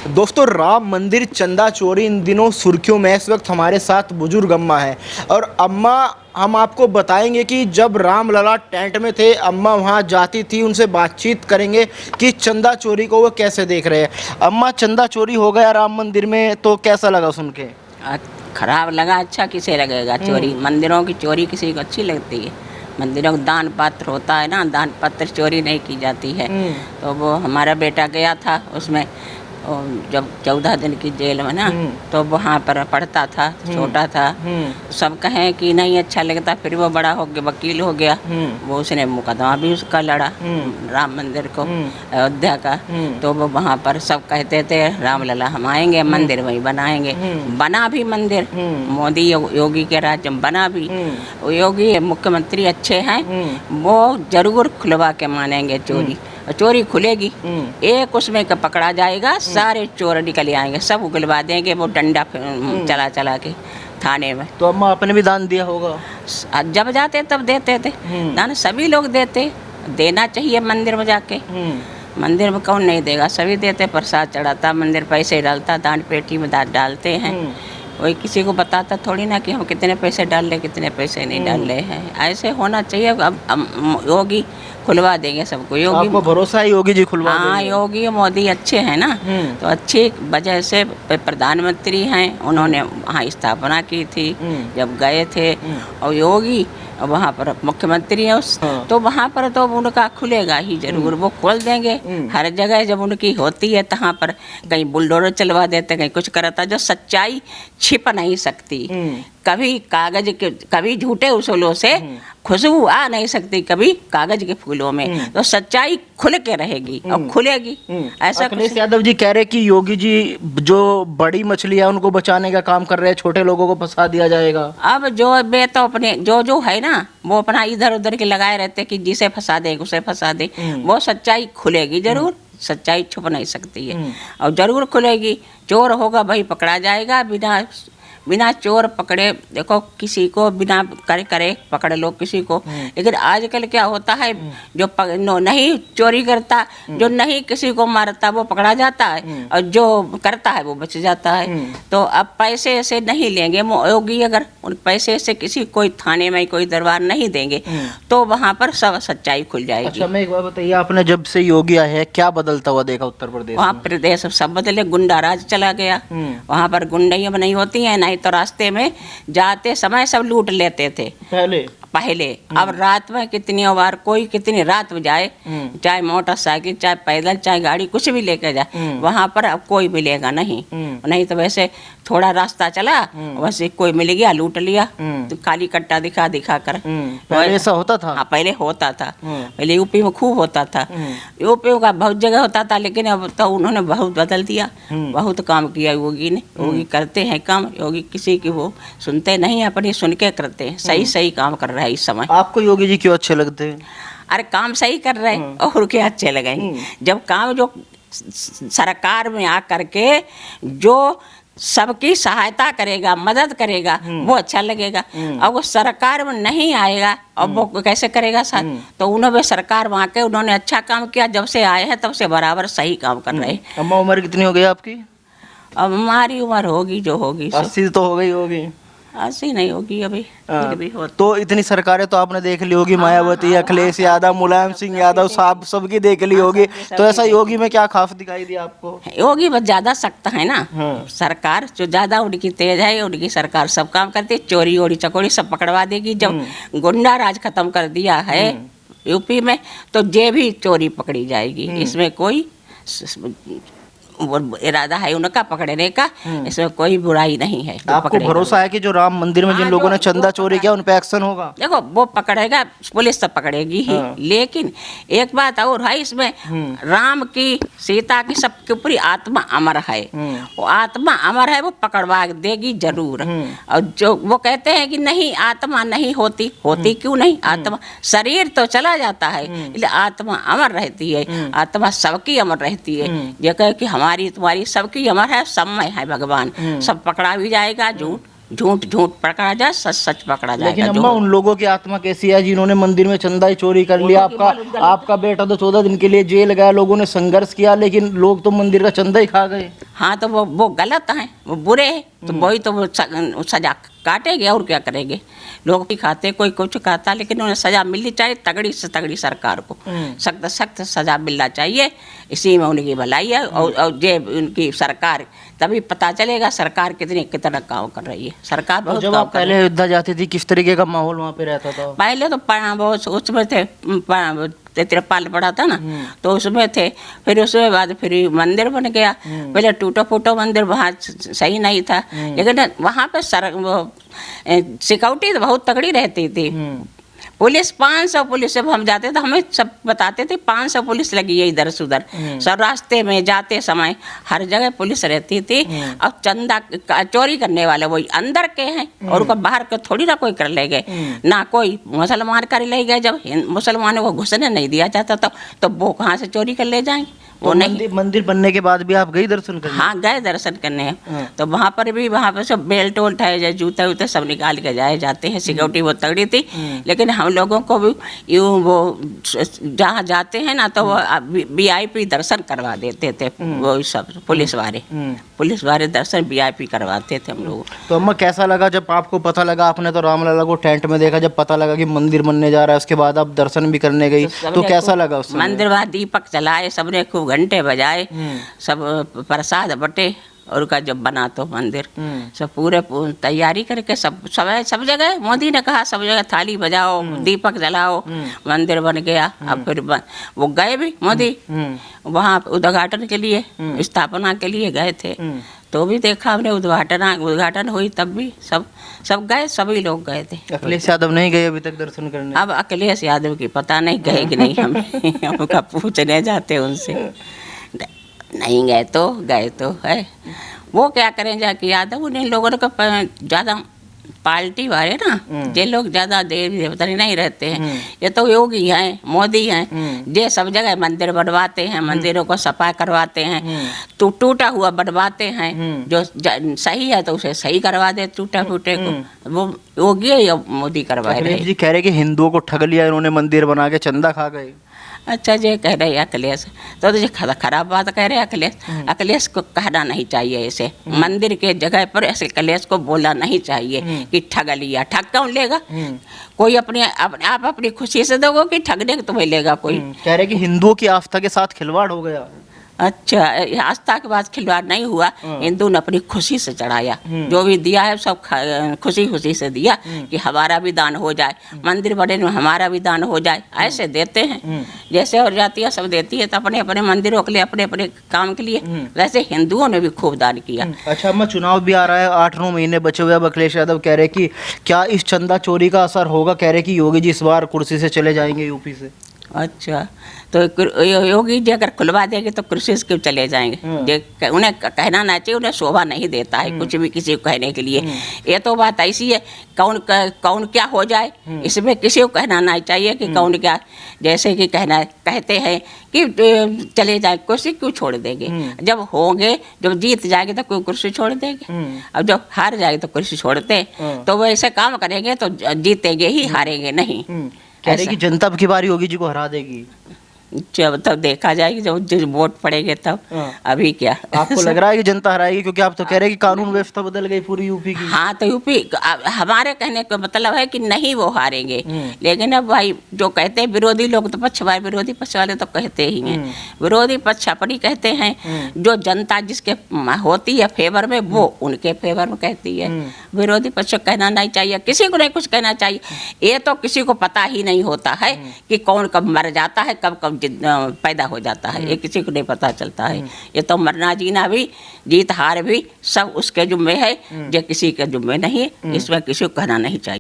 दोस्तों, राम मंदिर चंदा चोरी इन दिनों सुर्खियों में। इस वक्त हमारे साथ बुजुर्ग अम्मा है और अम्मा, हम आपको बताएंगे कि जब रामलला टेंट में थे, अम्मा वहां जाती थी, उनसे बातचीत करेंगे कि चंदा चोरी को वो कैसे देख रहे हैं। अम्मा, चंदा चोरी हो गया राम मंदिर में तो कैसा लगा सुन के? खराब लगा। अच्छा किसे लगेगा? चोरी, मंदिरों की चोरी किसी को अच्छी लगती है? मंदिरों का दान पात्र होता है ना, दान पात्र चोरी नहीं की जाती है। तो वो हमारा बेटा गया था उसमें, जब 14 दिन की जेल में ना, तो वहाँ पर पढ़ता था, छोटा था। सब कहें कि नहीं अच्छा लगता, फिर वो बड़ा हो गया, वकील हो गया। वो उसने मुकदमा भी उसका लड़ा राम मंदिर को, अयोध्या का। तो वो वहाँ पर सब कहते थे रामलला हम आएंगे, मंदिर वहीं बनाएंगे। बना भी मंदिर, मोदी योगी के राज्य में बना भी। योगी मुख्यमंत्री अच्छे हैं, वो जरूर खुलवा के मानेंगे चोरी। चोरी खुलेगी, एक उसमें का पकड़ा जाएगा, सारे चोर निकल आएंगे, सब उगलवा देंगे वो डंडा चला चला के थाने में। तो अम्मा, आपने भी दान दिया होगा? जब जाते तब देते थे दान, सभी लोग देते, देना चाहिए मंदिर में जाके। मंदिर में कौन नहीं देगा? सभी देते, प्रसाद चढ़ाता, मंदिर पैसे डालता, दान पेटी में डालते हैं। वही किसी को बताता थोड़ी ना कि हम कितने पैसे डाल रहे, कितने पैसे नहीं डाल रहे हैं। ऐसे होना चाहिए। अब योगी खुलवा देंगे सबको। योगी, आपको भरोसा है योगी जी खुलवा देंगे? हाँ, योगी मोदी अच्छे हैं ना, तो अच्छी वजह से प्रधानमंत्री हैं, उन्होंने वहाँ स्थापना की थी जब गए थे। और योगी वहाँ पर मुख्यमंत्री है तो वहाँ पर तो उनका खुलेगा ही जरूर, वो खोल देंगे। हर जगह जब उनकी होती है तहाँ पर कहीं बुलडोजर चलवा देते, कहीं कुछ करता। जो सच्चाई छिप नहीं सकती कभी, कागज के कभी झूठे उसूलों से खुशबू आ नहीं सकती कभी कागज के फूलों में। तो सच्चाई खुल के रहेगी और खुलेगी। ऐसा अखिलेश यादव जी कह रहे कि योगी जी जो बड़ी मछली है उनको बचाने का काम कर रहे हैं, छोटे लोगों को फंसा दिया जाएगा। अब जो बे तो अपने जो है ना, वो अपना इधर उधर के लगाए रहते कि जिसे फंसा दे उसे फंसा दे। वो सच्चाई खुलेगी जरूर, सच्चाई छुप नहीं सकती है और जरूर खुलेगी। चोर होगा भाई पकड़ा जाएगा, बिना चोर पकड़े, देखो किसी को बिना करे पकड़ लो किसी को। लेकिन आजकल क्या होता है, जो नहीं चोरी करता, जो नहीं किसी को मारता वो पकड़ा जाता है, और जो करता है वो बच जाता है। तो अब पैसे ऐसे नहीं लेंगे योगी, अगर उन पैसे से किसी कोई थाने में कोई दरबार नहीं देंगे तो वहाँ पर सब सच्चाई खुल जाएगी। अच्छा, मैं एक बात बताइए, आपने जब से योगी आए हैं क्या बदलता हुआ देखा उत्तर प्रदेश? वहाँ प्रदेश सब बदले, गुंडा राज चला गया। वहाँ पर गुंडाइयाँ नहीं होती हैं, नहीं तो रास्ते में जाते समय सब लूट लेते थे पहले। अब रात में कितनी बार कोई कितनी रात में जाए, चाहे मोटरसाइकिल, चाहे पैदल, चाहे गाड़ी, कुछ भी लेकर जाए, वहां पर अब कोई मिलेगा नहीं तो वैसे थोड़ा रास्ता चला, वैसे कोई मिल गया लूट लिया, तो काली कट्टा दिखा कर। पहले ऐसा होता था? हाँ, पहले होता था, पहले यूपी में खूब होता था। यूपी का बहुत जगह होता था, लेकिन अब तो उन्होंने बहुत बदल दिया, बहुत काम किया योगी ने। योगी करते हैं काम, योगी किसी की वो सुनते नहीं, अपनी सुन के करते हैं। सही काम कर रहे हैं इस समय। आपको योगी जी क्यों अच्छे लगते हैं? अरे काम सही कर रहे हैं, और क्या अच्छे लगेंगे? जब काम जो सरकार में आ करके जो सबकी सहायता करेगा, मदद करेगा, वो अच्छा लगेगा। अब वो सरकार में नहीं आएगा अब वो कैसे करेगा साथ? तो उन्होंने सरकार वहाँ के उन्होंने अच्छा काम किया, जब से आए हैं तब से बराबर सही काम कर रहे हैं। अम्मा, उम्र कितनी हो गई आपकी? अब हमारी उम्र होगी जो होगी 80 तो हो गई होगी। 80 नहीं होगी अभी, फिर भी हो। तो इतनी सरकारें तो आपने देख ली होगी, मायावती, अखिलेश यादव, मुलायम सिंह यादव, साहब सबकी देख ली होगी। तो ऐसा योगी में क्या खास दिखाई दिया आपको? योगी बस ज्यादा सख्त है ना, सरकार जो ज्यादा उनकी तेज है, उनकी सरकार सब काम करती है। चोरी ओरी चकोरी सब पकड़वा देगी। जब गुंडा राज खत्म कर दिया है यूपी में, तो जे भी चोरी पकड़ी जाएगी। इसमें कोई इरादा है उनका पकड़ने का, इसमें कोई बुराई नहीं है। आपको भरोसा है कि जो राम मंदिर में जिन लोगों ने चंदा चोरी किया उन पे एक्शन होगा? देखो वो पकड़ेगा, पुलिस तो पकड़ेगी ही। लेकिन एक बात और है इसमें, राम की, सीता की, सबके ऊपर आत्मा अमर है। वो आत्मा अमर है, वो पकड़वा देगी जरूर। और जो वो कहते हैं कि नहीं आत्मा नहीं होती क्यों नहीं? आत्मा, शरीर तो चला जाता है, इसलिए आत्मा अमर रहती है। आत्मा सबकी अमर रहती है। ये कहे कि हमारी तुम्हारी सबकी अमर है, सब में है भगवान। सब पकड़ा भी जाएगा, झूठ पकड़ा जाए, सच पकड़ा जाएगा। लेकिन अम्मा, उन लोगों की आत्मा कैसी है जिन्होंने मंदिर में चंदा ही चोरी कर लिया? आपका बेटा तो 14 दिन के लिए जेल गया, लोगों ने संघर्ष किया, लेकिन लोग तो मंदिर का चंदा ही खा गए। हाँ तो वो गलत हैं, वो बुरे हैं, तो वही तो वो सजा काटेंगे और क्या करेंगे। लोग भी खाते, कोई कुछ खाता, लेकिन उन्हें सजा मिलनी चाहिए, तगड़ी से तगड़ी सरकार को सख्त सख्त सजा मिलना चाहिए। इसी में उनकी भलाई है। और ये उनकी सरकार, तभी पता चलेगा सरकार कितना काम कर रही है। सरकार बहुत जब काम आप पहले अयोध्या जाती थी किस तरीके का माहौल वहाँ पे रहता था? पहले तो बहुत उसमें थे, तिरपाल पड़ा था ना, तो उसमें थे। फिर उसके बाद फिर मंदिर बन गया। पहले टूटा फूटा मंदिर, वहाँ सही नहीं था, लेकिन वहाँ पे सिक्योरिटी तो बहुत तगड़ी रहती थी। पुलिस 500 पुलिस, जब हम जाते थे हमें सब बताते थे 500 पुलिस लगी है इधर से उधर, सब रास्ते में जाते समय हर जगह पुलिस रहती थी। अब चंदा चोरी करने वाले वही अंदर के हैं, और उनको बाहर के थोड़ी ना कोई कर ले गए, ना कोई मुसलमान कर ले गए। जब मुसलमानों को घुसने नहीं दिया जाता तो वो कहाँ से चोरी कर ले जाएंगे? वो नहीं। मंदिर बनने के बाद भी आप गई दर्शन करने? हाँ गए दर्शन करने। तो वहाँ पर सब बेल्ट वोल्ट है, जूते वूते सब निकाल के जाते हैं। सिक्योरिटी बहुत तगड़ी थी, लेकिन हम लोगों को भी यूँ वो जहाँ जाते हैं ना तो वो VIP दर्शन करवा देते थे। वो सब पुलिस वाले दर्शन VIP करवाते थे हम लोग। तो अम्मा कैसा लगा जब आपको पता लगा? आपने तो रामलला को टेंट में देखा, जब पता लगा कि मंदिर बनने जा रहा है, उसके बाद आप दर्शन भी करने गई, तो कैसा लगा उस समय? मंदिर वहाँ दीपक जलाए, सबने खूब घंटे बजाए, सब प्रसाद बटे, और का जब बना तो मंदिर सब पूरे तैयारी करके सब जगह मोदी ने कहा सब जगह थाली बजाओ, दीपक जलाओ, मंदिर बन गया। अब फिर वो गए भी मोदी वहाँ उद्घाटन के लिए, स्थापना के लिए गए थे, तो भी देखा हमने उद्घाटन हुई, तब भी सब गए, सभी लोग गए थे। अखिलेश यादव नहीं गए अभी तक दर्शन करने? अब अखिलेश यादव की पता नहीं गए कि नहीं, हमें उनका पूछने जाते उनसे। नहीं गए तो है, वो क्या करें जाके यादव। उन्हें लोगों को ज़्यादा पार्टी वाले ना, ये लोग ज़्यादा देवी देवता नहीं रहते हैं। ये तो योगी हैं, मोदी हैं, ये सब जगह मंदिर बनवाते हैं, मंदिरों को सफाई करवाते हैं, तो टूटा हुआ बनवाते हैं, जो सही है तो उसे सही करवा दे, टूटा फूटे को वो योगी या मोदी करवा रहे। जी कह रहे कि हिंदुओं को ठग लिया इन्होंने, मंदिर बना के चंदा खा गए। अच्छा ये कह रहे अखिलेश, तो ये खराब बात कह रहे अखिलेश। अखिलेश को कहना नहीं चाहिए ऐसे, मंदिर के जगह पर ऐसे अखिलेश को बोलना नहीं चाहिए कि ठग लिया। ठग कौन लेगा? कोई आप अपनी खुशी से दोगे कि ठगने को तुम्हें लेगा कोई? कह रहे कि हिंदुओं की आस्था के साथ खिलवाड़ हो गया। अच्छा, आस्था के बाद खिलवाड़ नहीं हुआ, हिंदू ने अपनी खुशी से चढ़ाया, जो भी दिया है सब खुशी से दिया कि हमारा भी दान हो जाए, मंदिर बने में हमारा भी दान हो जाए, ऐसे देते हैं। जैसे और जातियाँ सब देती है तो अपने अपने मंदिरों के लिए, अपने अपने काम के लिए, वैसे हिंदुओं ने भी खूब दान किया। अच्छा अम्मा, चुनाव भी आ रहा है, 8-9 महीने बचे हुए। अब अखिलेश यादव कह रहे कि क्या इस चंदा चोरी का असर होगा? कह रहे कि योगी जी इस बार कुर्सी से चले जाएंगे यूपी से। अच्छा, तो योगी जी अगर खुलवा देंगे तो कृषि से क्यों चले जाएंगे? उन्हें कहना ना चाहिए, उन्हें शोभा नहीं देता है कुछ भी किसी को कहने के लिए। ये तो बात ऐसी है, कौन क्या हो जाए इसमें किसी को कहना नहीं चाहिए कि कौन क्या। जैसे कि कहते हैं कि चले जाए, कुर्सी क्यों छोड़ देंगे? जब होंगे, जब जीत जाएंगे तो कोई कुर्सी छोड़ देंगे, अब जब हार जाएंगे तो कुर्सी छोड़ते। तो वो ऐसे काम करेंगे तो जीतेंगे ही, हारेंगे नहीं। कह रहे कि जनता अब की बारी योगी जी को हरा देगी। जब तब देखा जाएगी, जब वोट पड़ेंगे तब। अभी क्या आपको लग रहा है कि जनता हराएगी? क्योंकि आप तो कह रहे हैं कि कानून व्यवस्था बदल गई पूरी यूपी की। हाँ तो यूपी, हमारे कहने का मतलब है कि नहीं वो हारेंगे, लेकिन अब भाई जो कहते हैं विरोधी लोग तो पक्ष वाले, विरोधी पक्ष वाले तो कहते ही हैं, विरोधी पक्ष अपनी कहते हैं, जो जनता जिसके होती है फेवर में वो उनके फेवर में कहती है। विरोधी पक्ष कहना नहीं चाहिए, किसी को नहीं कुछ कहना चाहिए। ये तो किसी को पता ही नहीं होता है कि कौन कब मर जाता है, कब पैदा हो जाता है, ये किसी को नहीं पता चलता है। ये तो मरना जीना भी, जीत हार भी सब उसके जुम्मे है, जो किसी के जुम्मे नहीं है। इसमें किसी को कहना नहीं चाहिए।